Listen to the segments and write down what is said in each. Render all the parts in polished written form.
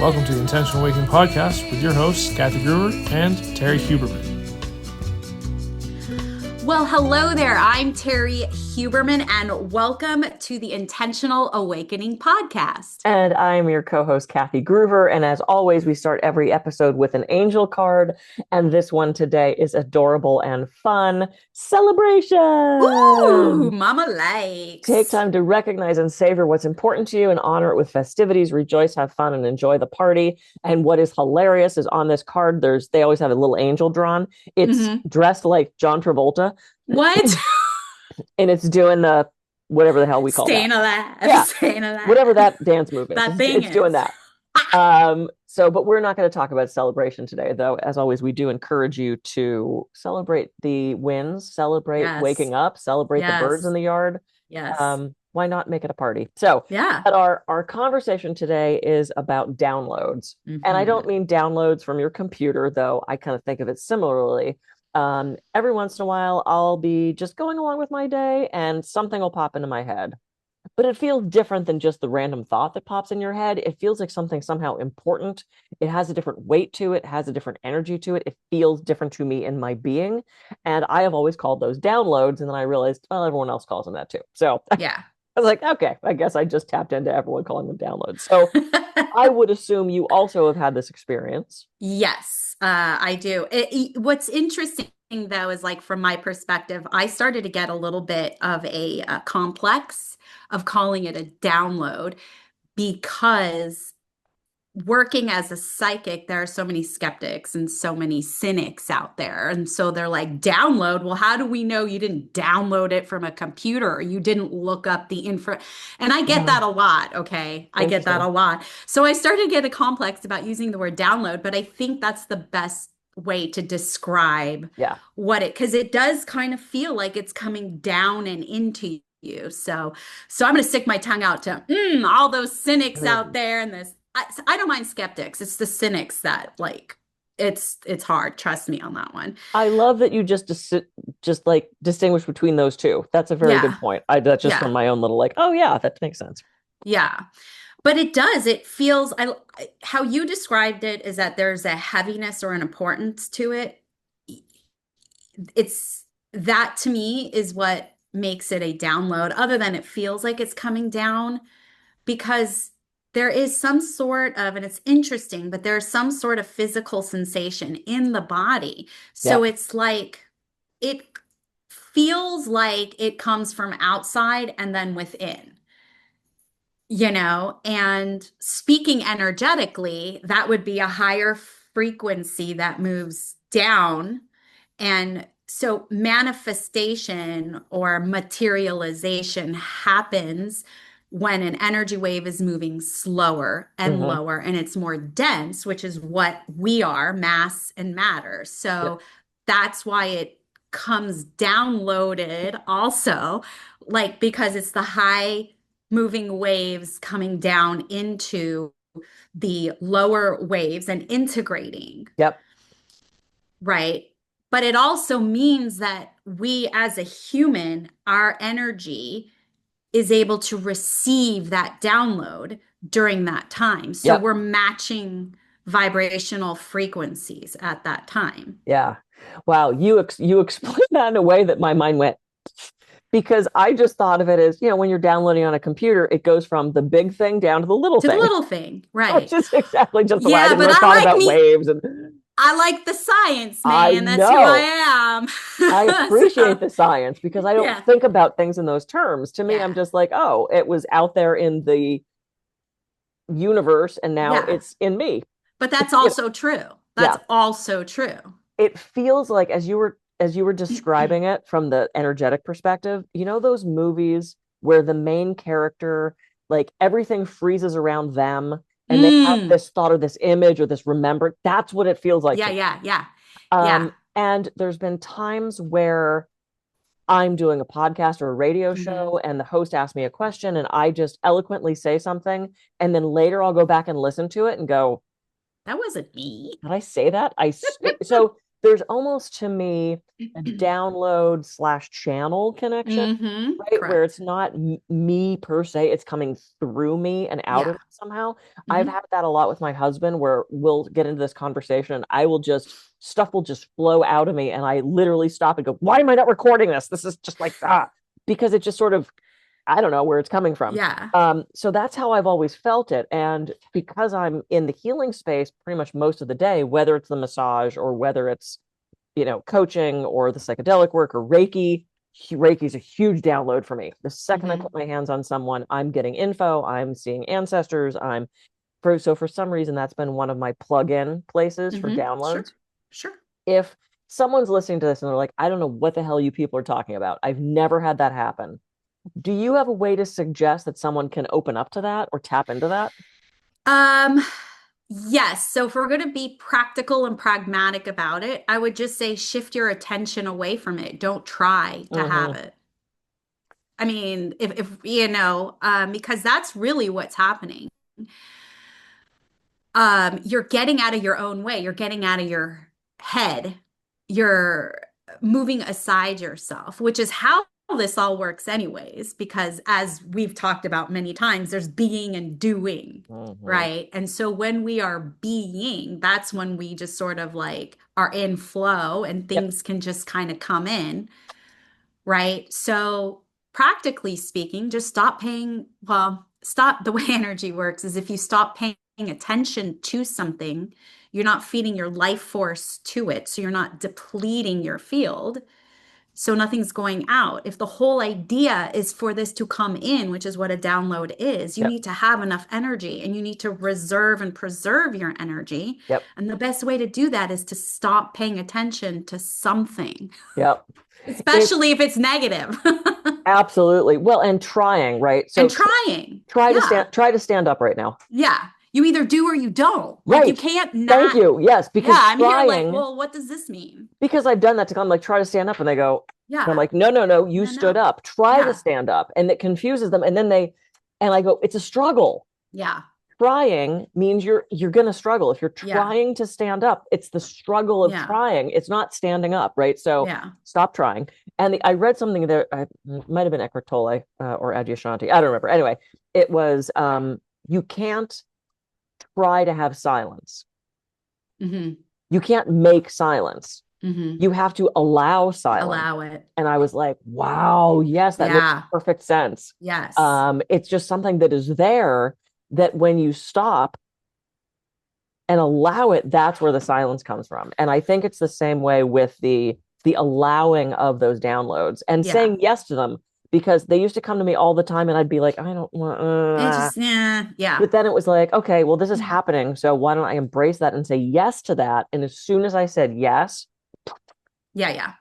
Welcome to the Intentional Awakening Podcast with your hosts, Kathy Gruver and Terrie Huberman. Well, hello there. I'm Terrie Huberman, and welcome to the Intentional Awakening Podcast. And I'm your co-host, Kathy Gruver. And as always, we start every episode with an angel card. And this one today is adorable and fun. Celebration! Ooh, mama likes. Take time to recognize and savor what's important to you and honor it with festivities. Rejoice, have fun, and enjoy the party. And what is hilarious is on this card, they always have a little angel drawn. It's dressed like John Travolta. What? And it's doing the whatever the hell we call Staying that. alive. Yeah. Staying alive. Whatever that dance move is. That thing it's doing that. But we're not going to talk about celebration today, though. As always, we do encourage you to celebrate the wins, celebrate waking up, celebrate the birds in the yard. Yes. Why not make it a party? So but our conversation today is about downloads. And I don't mean downloads from your computer, though I kind of think of it similarly. Every once in a while, I'll be just going along with my day and something will pop into my head. But it feels different than just the random thought that pops in your head. It feels like something somehow important. It has a different weight to it, has a different energy to it. It feels different to me in my being. And I have always called those downloads. And then I realized, well, everyone else calls them that too. So I was like, okay, I guess I just tapped into everyone calling them downloads. So I would assume you also have had this experience. Yes, I do. What's interesting, though, is like from my perspective, I started to get a little bit of a complex of calling it a download because working as a psychic, there are so many skeptics and so many cynics out there. And so they're like, download? Well, how do we know you didn't download it from a computer or you didn't look up the info? And I get that a lot, okay? I get that a lot. So I started to get a complex about using the word download, but I think that's the best way to describe what because it does kind of feel like it's coming down and into you. So I'm going to stick my tongue out to all those cynics out there and this. I don't mind skeptics. It's the cynics that like it's hard. Trust me on that one. I love that you just like distinguish between those two. That's a very good point. That's just from my own little like, oh yeah, that makes sense. Yeah. But it does. It feels how you described it is that there's a heaviness or an importance to it. It's that to me is what makes it a download, other than it feels like it's coming down, because there is some sort of, and it's interesting, but there's some sort of physical sensation in the body. So it's like, it feels like it comes from outside and then within. And speaking energetically, that would be a higher frequency that moves down. And so manifestation or materialization happens when an energy wave is moving slower and lower and it's more dense, which is what we are, mass and matter. So that's why it comes downloaded also, like, because it's the high moving waves coming down into the lower waves and integrating. Right. But it also means that we as a human, our energy is able to receive that download during that time. So we're matching vibrational frequencies at that time. Yeah. Wow. You explained that in a way that my mind went, because I just thought of it as, when you're downloading on a computer, it goes from the big thing down to the little thing. To the little thing, right. Which is exactly just the way I never thought about waves. And I like the science, man. That's who I am. I appreciate the science because I don't think about things in those terms. To me, I'm just like, oh, it was out there in the universe and now it's in me. But that's also true. That's also true. It feels like as you were describing it from the energetic perspective, those movies where the main character, like everything freezes around them and they have this thought or this image or this remembrance. That's what it feels like. And there's been times where I'm doing a podcast or a radio show and the host asks me a question and I just eloquently say something. And then later I'll go back and listen to it and go, that wasn't me. Did I say that? So there's almost to me a download / channel connection, right? Correct. Where it's not me per se, it's coming through me and out of it somehow. I've had that a lot with my husband where we'll get into this conversation and stuff will just flow out of me and I literally stop and go, why am I not recording this? This is just like, because it just sort of, I don't know where it's coming from. Yeah. So that's how I've always felt it. And because I'm in the healing space pretty much most of the day, whether it's the massage or whether it's, coaching or the psychedelic work or Reiki is a huge download for me. The second I put my hands on someone, I'm getting info, I'm seeing ancestors, so for some reason, that's been one of my plug-in places for downloads. Sure. If someone's listening to this and they're like, I don't know what the hell you people are talking about. I've never had that happen. Do you have a way to suggest that someone can open up to that or tap into that? Yes. So if we're going to be practical and pragmatic about it, I would just say shift your attention away from it. Don't try to have it. I mean, if because that's really what's happening. You're getting out of your own way. You're getting out of your head. You're moving aside yourself, which is how this all works anyways, because as we've talked about many times, there's being and doing, right? And so when we are being, that's when we just sort of like are in flow and things can just kind of come in, right? So practically speaking, just stop, the way energy works is if you stop paying attention to something, you're not feeding your life force to it. So you're not depleting your field. So nothing's going out. If the whole idea is for this to come in, which is what a download is, you need to have enough energy and you need to reserve and preserve your energy. And the best way to do that is to stop paying attention to something. Especially if it's negative. Absolutely. Well, and trying, right? So trying. Try to stand up right now. Yeah. You either do or you don't. Like you can't not. Thank you. Yes, because I'm here like, well, what does this mean? Because I've done that I'm like, try to stand up, and they go, I'm like, no, you stood up. Try to stand up, and it confuses them, and then I go, it's a struggle. Yeah. Trying means you're going to struggle. If you're trying to stand up, it's the struggle of trying. It's not standing up, right? So stop trying. And I read something there. It might have been Eckhart Tolle or Adyashanti. I don't remember. Anyway, it was you can't try to have silence. You can't make silence. You have to allow silence. Allow it. And I was like, wow, yes, that makes perfect sense. Yes. It's just something that is there that when you stop and allow it, that's where the silence comes from. And I think it's the same way with the allowing of those downloads and saying yes to them, because they used to come to me all the time and I'd be like, I don't want, But then it was like, okay, well, this is happening. So why don't I embrace that and say yes to that? And as soon as I said yes. Yeah.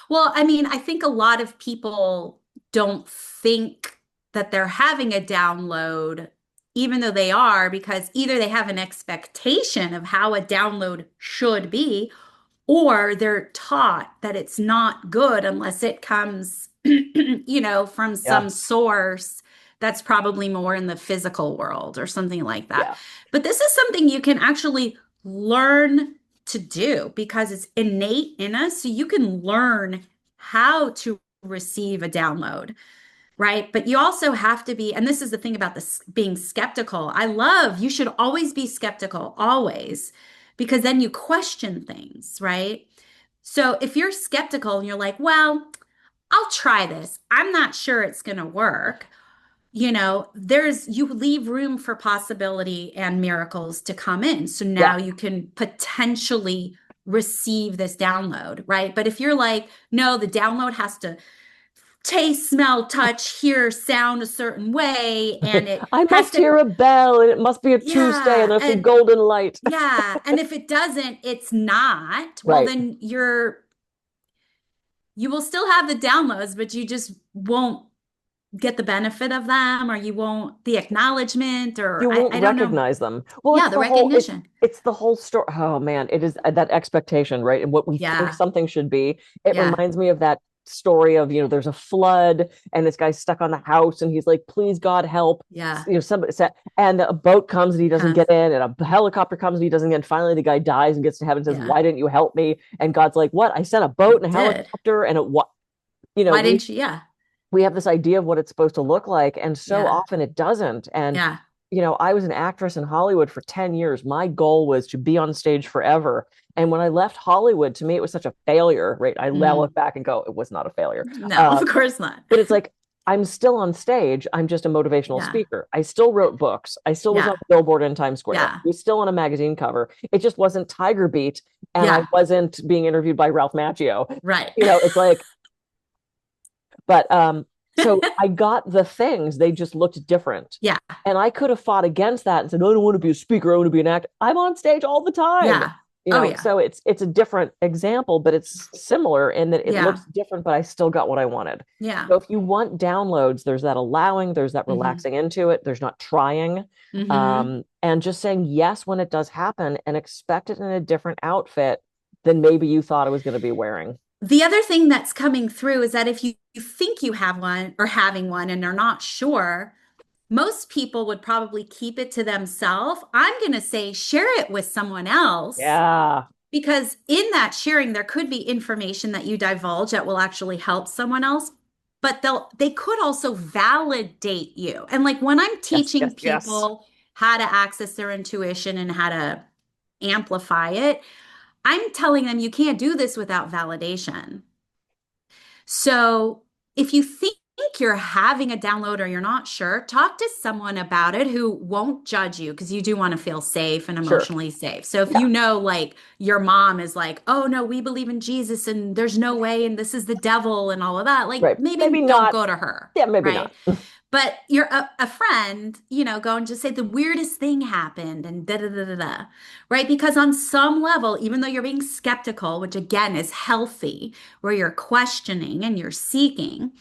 Well, I mean, I think a lot of people don't think that they're having a download, even though they are, because either they have an expectation of how a download should be, or they're taught that it's not good unless it comes, from some source that's probably more in the physical world or something like that. Yeah. But this is something you can actually learn to do because it's innate in us. So you can learn how to receive a download. Right. But you also have to be, and this is the thing about this being skeptical. You should always be skeptical, always, because then you question things. Right. So if you're skeptical and you're like, well, I'll try this, I'm not sure it's going to work. You leave room for possibility and miracles to come in. So now you can potentially receive this download. Right. But if you're like, no, the download has to taste, smell, touch, hear, sound a certain way, and I must hear a bell, and it must be a Tuesday, and there's a golden light. And if it doesn't, it's not. Well, then you will still have the downloads, but you just won't get the benefit of them, or you won't the acknowledgement, or you won't recognize them. Well, the recognition. It's the whole story. Oh man, it is that expectation, right? And what we think something should be. It reminds me of that story of, there's a flood and this guy's stuck on the house and he's like, please God help. Yeah. Somebody said, and a boat comes and he doesn't get in, and a helicopter comes and he doesn't get in. Finally, the guy dies and gets to heaven and says, why didn't you help me? And God's like, what? I sent a boat and a helicopter and what? Why didn't you? Yeah. We have this idea of what it's supposed to look like. And so often it doesn't. And, I was an actress in Hollywood for 10 years. My goal was to be on stage forever. And when I left Hollywood, to me, it was such a failure, right? I look back and go, it was not a failure. No, of course not. But it's like, I'm still on stage. I'm just a motivational speaker. I still wrote books. I still was on a billboard in Times Square. I was still on a magazine cover. It just wasn't Tiger Beat. And I wasn't being interviewed by Ralph Macchio. Right. It's like, but so I got the things, they just looked different. Yeah. And I could have fought against that and said, no, I don't want to be a speaker. I want to be an actor. I'm on stage all the time. Yeah. So it's a different example, but it's similar in that it looks different, but I still got what I wanted. Yeah. So if you want downloads, there's that allowing, there's that relaxing into it. There's not trying, and just saying yes when it does happen and expect it in a different outfit than maybe you thought it was going to be wearing. The other thing that's coming through is that if you think you have one or having one and are not sure, most people would probably keep it to themselves. I'm going to say share it with someone else. Yeah. Because in that sharing, there could be information that you divulge that will actually help someone else, but they could also validate you. And like when I'm teaching people how to access their intuition and how to amplify it, I'm telling them you can't do this without validation. So if you think you're having a download or you're not sure, talk to someone about it who won't judge you, because you do want to feel safe and emotionally safe. So if like your mom is like, oh no, we believe in Jesus and there's no way and this is the devil and all of that, like maybe don't not. Go to her. Yeah, maybe not. But you're a friend, go and just say the weirdest thing happened and da-da-da-da-da, right? Because on some level, even though you're being skeptical, which again is healthy, where you're questioning and you're seeking,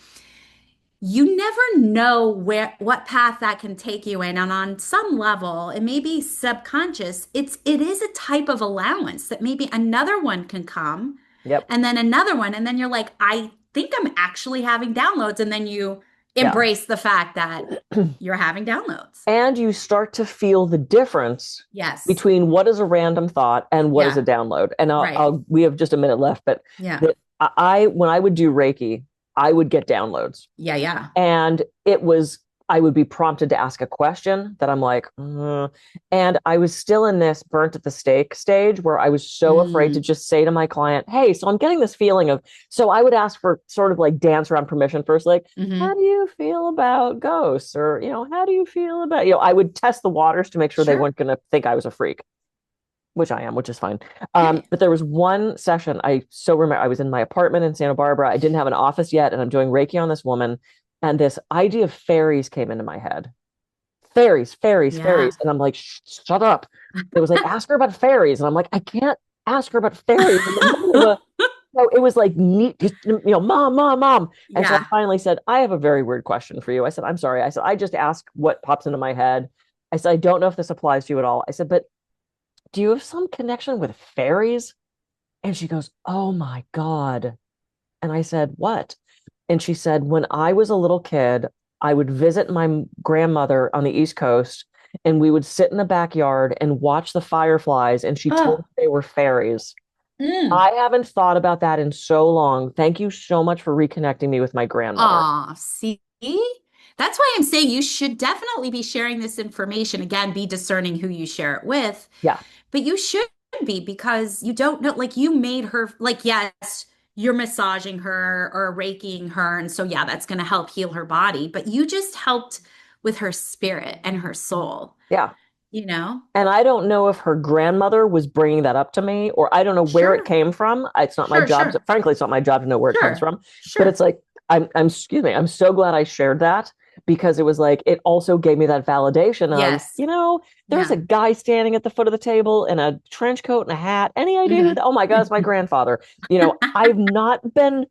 you never know what path that can take you in. And on some level, it may be subconscious. It is a type of allowance that maybe another one can come. Yep. And then another one. And then you're like, I think I'm actually having downloads. And then you embrace the fact that you're having downloads. And you start to feel the difference between what is a random thought and what is a download. And we have just a minute left, but when I would do Reiki, I would get downloads. Yeah, yeah. And I would be prompted to ask a question that I'm like, and I was still in this burnt at the stake stage where I was so afraid to just say to my client, hey, so I'm getting this feeling of, so I would ask for sort of like dance around permission first, like, how do you feel about ghosts? Or, how do you feel about, I would test the waters to make sure they weren't going to think I was a freak, which I am, which is fine. But there was one session, I so remember, I was in my apartment in Santa Barbara. I didn't have an office yet, and I'm doing Reiki on this woman. And this idea of fairies came into my head. Fairies. And I'm like, shut up. It was like, ask her about fairies. And I'm like, I can't ask her about fairies. So it was like, neat, mom. And so I finally said, I have a very weird question for you. I said, I'm sorry. I said, I just ask what pops into my head. I said, I don't know if this applies to you at all. I said, but do you have some connection with fairies? And she goes, oh my God. And I said, what? And she said, when I was a little kid, I would visit my grandmother on the East Coast, and we would sit in the backyard and watch the fireflies. And she told me they were fairies. I haven't thought about that in so long. Thank you so much for reconnecting me with my grandmother. Aw, see? That's why I'm saying you should definitely be sharing this information. Again, be discerning who you share it with. Yeah. But you should be, because you don't know, like you made her, like, yes, you're massaging her or Reikiing her. And so, that's going to help heal her body. But you just helped with her spirit and her soul. Yeah. And I don't know if her grandmother was bringing that up to me, or I don't know where it came from. It's not my job. Frankly, it's not my job to know where it comes from. But it's like, I'm so glad I shared that, because it was like, it also gave me that validation of, there's a guy standing at the foot of the table in a trench coat and a hat. Any idea who oh my God, it's my grandfather. I've not been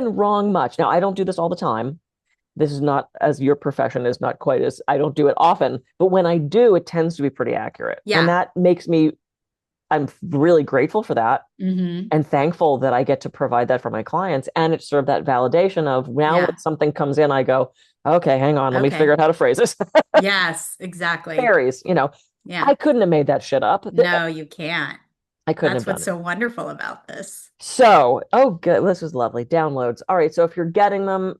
wrong much. Now, I don't do this all the time. This is not, as your profession is not quite as, I don't do it often, but when I do, it tends to be pretty accurate. Yeah. And that makes me, I'm really grateful for that and thankful that I get to provide that for my clients. And it's sort of that validation of now when something comes in, I go, okay, hang on, let me figure out how to phrase this. Yes, exactly. Fairies, I couldn't have made that shit up. No, you can't. I couldn't have done it. That's what's so wonderful about this. So, good. This was lovely. Downloads. All right. So if you're getting them,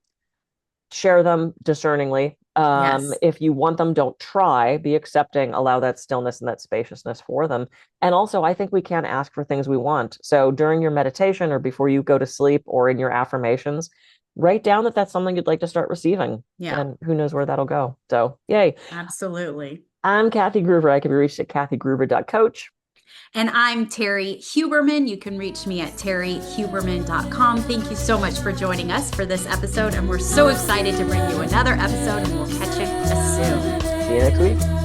share them discerningly. If you want them, don't try, be accepting, allow that stillness and that spaciousness for them. And also, I think we can ask for things we want. So during your meditation or before you go to sleep or in your affirmations, write down that that's something you'd like to start receiving. Yeah. And who knows where that'll go. So yay. Absolutely. I'm Kathy Gruver. I can be reached at kathygruver.coach. And I'm Terrie Huberman. You can reach me at terriehuberman.com. Thank you so much for joining us for this episode. And we're so excited to bring you another episode, and we'll catch you soon. See you next week.